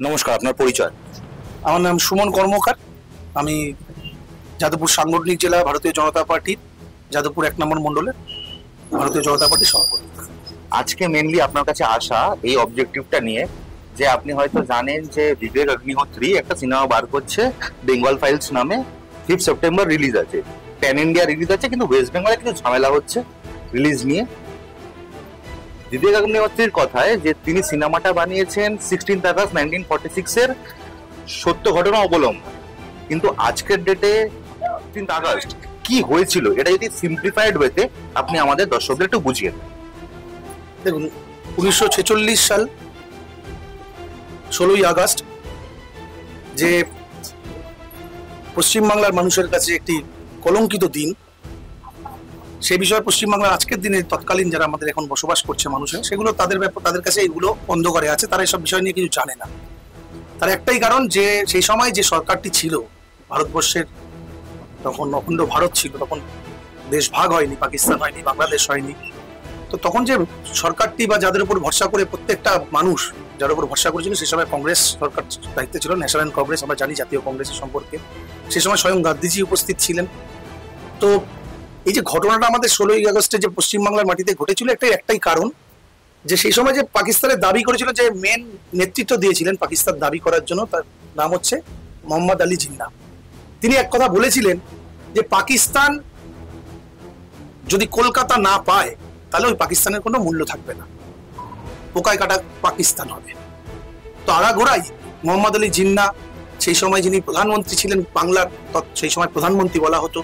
নমস্কার, আপনার পরিচয়? আমার নাম সুমন কর্মকার। আমি যাদবপুর সাংগঠনিক জেলা ভারতীয় জনতা পার্টির যাদবপুর 1 নম্বর মণ্ডলের ভারতীয় জনতা পার্টির সভাপতি। আজকে মেনলি আপনার কাছে আসা এই অবজেক্টিভটা নিয়ে যে আপনি হয়তো জানেন যে বিবেক অগ্নিহোত্রী একটা সিনেমা বার করছে বেঙ্গল ফাইলস নামে। 5 সেপ্টেম্বর রিলিজ আছে, প্যান ইন্ডিয়া রিলিজ আছে, কিন্তু ওয়েস্ট বেঙ্গলে কিছু ঝামেলা হচ্ছে রিলিজ নিয়ে। বিবেক অগ্নিহোত্রীর কথায় যে তিনি সিনেমাটা বানিয়েছেন 16 আগস্ট 1946 এর সত্য ঘটনা অবলম্বন, কিন্তু আজকের ডেটে 16 আগস্ট কি হয়েছিল এটা যদি সিম্পলিফাইড ওয়েতে আপনি আমাদের দর্শকদের একটু বুঝিয়ে দেন। দেখুন, 1946 সাল 16ই আগস্ট যে পশ্চিমবাংলার মানুষের কাছে একটি কলঙ্কিত দিন, সে বিষয়ে পশ্চিমবাংলার আজকের দিনে তৎকালীন যারা আমাদের এখন বসবাস করছে মানুষের, সেগুলো তাদের কাছে এগুলো অন্ধকারে আছে, তারা এসব বিষয় নিয়ে কিছু জানে না। তার একটাই কারণ যে সেই সময় যে সরকারটি ছিল ভারতবর্ষের, তখন অখণ্ড ভারত ছিল, তখন দেশ ভাগ হয়নি, পাকিস্তান হয়নি, বাংলাদেশ হয়নি। তো তখন যে সরকারটি বা যাদের উপর ভরসা করে প্রত্যেকটা মানুষ যার উপর ভরসা করেছিল, সে সময় কংগ্রেস সরকার দায়িত্বে ছিল, ন্যাশনাল কংগ্রেস, আমরা জানি জাতীয় কংগ্রেসের সম্পর্কে। সে সময় স্বয়ং গান্ধীজি উপস্থিত ছিলেন। তো এই যে ঘটনাটা আমাদের 16ই আগস্টে যে পশ্চিমবাংলার মাটিতে ঘটেছিল, একটাই কারণ যে সেই সময় যে পাকিস্তানের দাবি করেছিল, যে মেন নেতৃত্ব দিয়েছিলেন পাকিস্তান দাবি করার জন্য, তার নাম হচ্ছে মোহাম্মদ আলী জিন্নাহ। তিনি এক কথা বলেছিলেন যে পাকিস্তান যদি কলকাতা না পায় তাহলে ওই পাকিস্তানের কোনো মূল্য থাকবে না, পোকায় কাটা পাকিস্তান হবে। তো আগাগোড়াই মোহাম্মদ আলী জিন্নাহ, সেই সময় যিনি প্রধানমন্ত্রী ছিলেন বাংলার, সেই সময় প্রধানমন্ত্রী বলা হতো,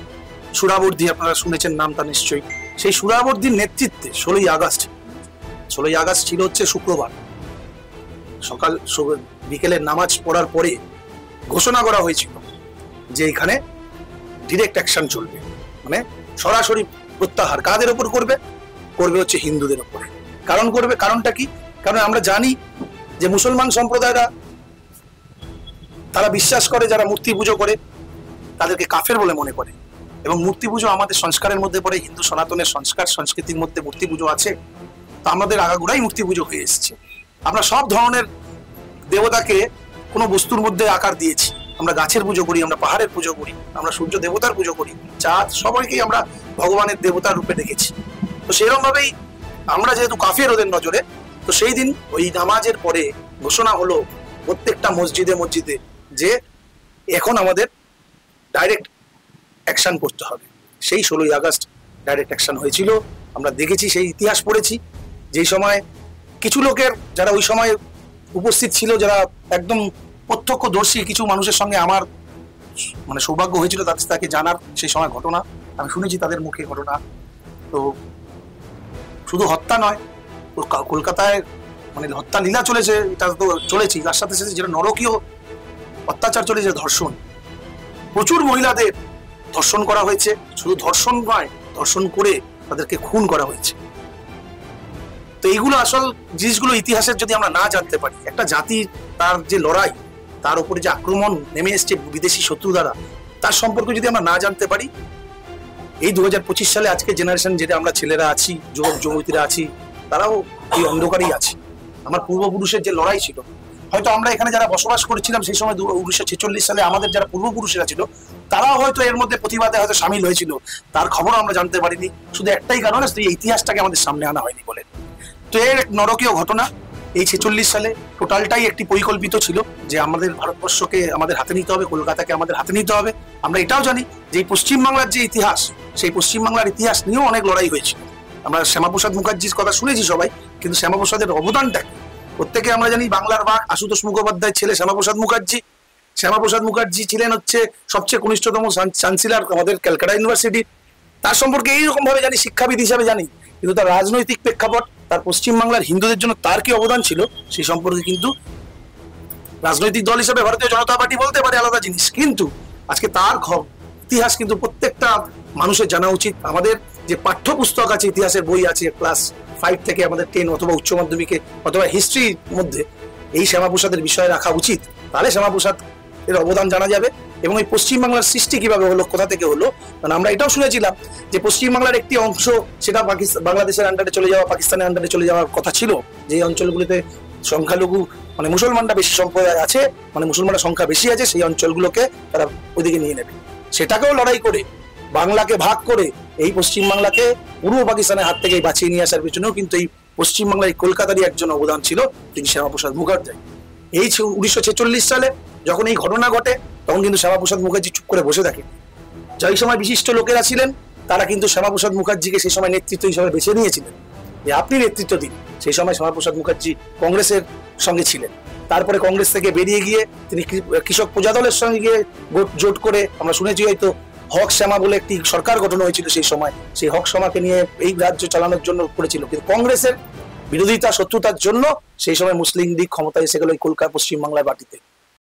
সুরাবর্দী, আপনারা শুনেছেন নামটা নিশ্চয়ই। সেই সুরাবর্দীর নেতৃত্বে 16ই আগস্ট ছিল হচ্ছে শুক্রবার, বিকেলের নামাজ পড়ার পরে ঘোষণা করা হয়েছিল যে এখানে ডিরেক্ট অ্যাকশন চলবে, মানে সরাসরি প্রত্যাহার। কাদের ওপর করবে হচ্ছে হিন্দুদের ওপরে। কারণটা কি? কারণ আমরা জানি যে মুসলমান সম্প্রদায়রা তারা বিশ্বাস করে, যারা মূর্তি পুজো করে তাদেরকে কাফের বলে মনে করে, এবং মূর্তি পুজো আমাদের সংস্কারের মধ্যে পড়ে, হিন্দু সনাতনের সংস্কার সংস্কৃতির মধ্যে মূর্তি পুজো আছে। তো আমাদের আগাগোড়াই মূর্তি পুজো হয়ে এসেছে। আমরা সব ধরনের দেবতাকে কোনো বস্তুর মধ্যে আকার দিয়েছি। আমরা গাছের পুজো করি, আমরা পাহাড়ের পুজো করি, আমরা সূর্য দেবতার পুজো করি, চাঁদ, সবাইকেই আমরা ভগবানের দেবতার রূপে দেখেছি। তো সেরকম ভাবেই আমরা যেহেতু কাফের ওদের নজরে, তো সেই দিন ওই নামাজের পরে ঘোষণা হলো প্রত্যেকটা মসজিদে যে এখন আমাদের ডাইরেক্ট অ্যাকশন করতে হবে। সেই 16ই আগস্ট ডাইরেক্ট অ্যাকশন হয়েছিল। আমরা দেখেছি, সেই ইতিহাস পড়েছি, যেই সময় কিছু লোকের, যারা ওই সময় উপস্থিত ছিল, যারা একদম প্রত্যক্ষদর্শী কিছু মানুষের সঙ্গে আমার মানে সৌভাগ্য হয়েছিল তাকে জানার, সেই সময় ঘটনা আমি শুনেছি তাদের মুখে ঘটনা। তো শুধু হত্যা নয়, কলকাতায় মানে হত্যা লীলা চলেছে, এটা তো চলেছি, তার সাথে সাথে যেটা নরকীয় অত্যাচার চলেছে, ধর্ষণ, প্রচুর মহিলাদের ধর্ষণ করা হয়েছে। শুধু ধর্ষণ নয়, ধর্ষণ করে তাদেরকে খুন করা হয়েছে। তো এইগুলো আসল জিনিসগুলো ইতিহাসের যদি আমরা না জানতে পারি, একটা জাতি তার যে লড়াই, তার উপরে যে আক্রমণ নেমে এসছে বিদেশি শত্রু দ্বারা, তার সম্পর্কে যদি আমরা না জানতে পারি, এই 2025 সালে আজকে জেনারেশন যেটা আমরা ছেলেরা আছি, যুবক যুবতীরা আছি, তারাও এই অন্ধকারেই আছে। আমার পূর্বপুরুষের যে লড়াই ছিল, হয়তো আমরা এখানে যারা বসবাস করেছিলাম সেই সময় 1946 সালে আমাদের যারা পূর্বপুরুষেরা ছিল, তারাও হয়তো এর মধ্যে প্রতিবাদে হয়তো সামিল হয়েছিল, তার খবর আমরা জানতে পারিনি। শুধু একটাই কারণে, এই ইতিহাসটাকে আমাদের সামনে আনা হয়নি বলে। তো এর এক নরকীয় ঘটনা, এই 46 সালে টোটালটাই একটি পরিকল্পিত ছিল যে আমাদের ভারতবর্ষকে আমাদের হাতে নিতে হবে, কলকাতাকে আমাদের হাতে নিতে হবে। আমরা এটাও জানি যে পশ্চিমবাংলার যে ইতিহাস, সেই পশ্চিমবাংলার ইতিহাস নিয়েও অনেক লড়াই হয়েছিল। আমরা শ্যামাপ্রসাদ মুখার্জির কথা শুনেছি সবাই, কিন্তু শ্যামাপ্রসাদের অবদানটা কি প্রত্যেকে আমরা জানি। বাংলার বাঘ আশুতোষ মুখোপাধ্যায়ের ছেলে শ্যামাপ্রসাদ মুখার্জি ছিলেন হচ্ছে সবচেয়ে কনিষ্ঠতম চ্যান্সেলর আমাদের ক্যালকাটা ইউনিভার্সিটি। তার সম্পর্কে এইরকম ভাবে জানি, শিক্ষাবিদ হিসাবে জানি, কিন্তু তার রাজনৈতিক প্রেক্ষাপট, তার পশ্চিমবাংলার হিন্দুদের জন্য তার কি অবদান ছিল, সেই সম্পর্কে কিন্তু রাজনৈতিক দল হিসেবে ভারতীয় জনতা পার্টি বলতে পারে আলাদা জিনিস, কিন্তু আজকে তার ইতিহাস কিন্তু প্রত্যেকটা মানুষের জানা উচিত। আমাদের যে পাঠ্যপুস্তক আছে, ইতিহাসের বই আছে, ক্লাস 5 থেকে আমাদের 10 অথবা উচ্চ মাধ্যমিকে অথবা হিস্ট্রির মধ্যে এই শ্যামাপ্রসাদের বিষয় রাখা উচিত। তাহলে শ্যামাপ্রসাদ এর অবদান জানা যাবে এবং এই পশ্চিমবাংলার সৃষ্টি কিভাবে হলো, কোথা থেকে হলো। কারণ আমরা এটাও শুনেছিলাম যে পশ্চিমবাংলার একটি অংশ সেটা বাংলাদেশের আন্ডারে চলে যাওয়া, পাকিস্তানের আন্ডারে চলে যাওয়ার কথা ছিল, যে অঞ্চলগুলিতে সংখ্যালঘু মানে মুসলমানরা বেশি সম্প্রদায় আছে, মানে মুসলমানের সংখ্যা বেশি আছে, সেই অঞ্চলগুলোকে তারা ওইদিকে নিয়ে নেবে। সেটাকেও লড়াই করে বাংলাকে ভাগ করে এই পশ্চিমবাংলাকে পূর্ব পাকিস্তানের হাত থেকে বাঁচিয়ে নিয়ে আসার পেছনেও কিন্তু এই পশ্চিমবাংলায় কলকাতারই একজন অবদান ছিল, তিনি শ্যামাপ্রসাদ মুখার্জি। এই 1946 সালে যখন এই ঘটনা ঘটে তখন কিন্তু শ্যামাপ্রসাদ মুখার্জি চুপ করে বসে থাকে। যেই সময় বিশিষ্ট লোকেরা ছিলেন তারা কিন্তু শ্যামাপ্রসাদ মুখার্জিকে সেই সময় নেতৃত্ব হিসেবে বেছে নিয়েছিলেন যে আপনি নেতৃত্ব দিন। সেই সময় শ্যামাপ্রসাদ মুখার্জি কংগ্রেসের সঙ্গে ছিলেন, তারপরে কংগ্রেস থেকে বেরিয়ে গিয়ে তিনি কৃষক প্রজা দলের সঙ্গে গিয়ে জোট করে, আমরা শুনেছি হয়তো হক শ্যামা বলে একটি সরকার গঠন হয়েছিল সেই সময়, সেই হক শ্যামাকে নিয়ে এই রাজ্য চালানোর জন্য করেছিল। কিন্তু কংগ্রেসের বিরোধিতা শত্রুতার জন্য সেই সময় মুসলিম লীগ ক্ষমতায় এসে গেল এই কলকাতা পশ্চিমবাংলার মাটিতে।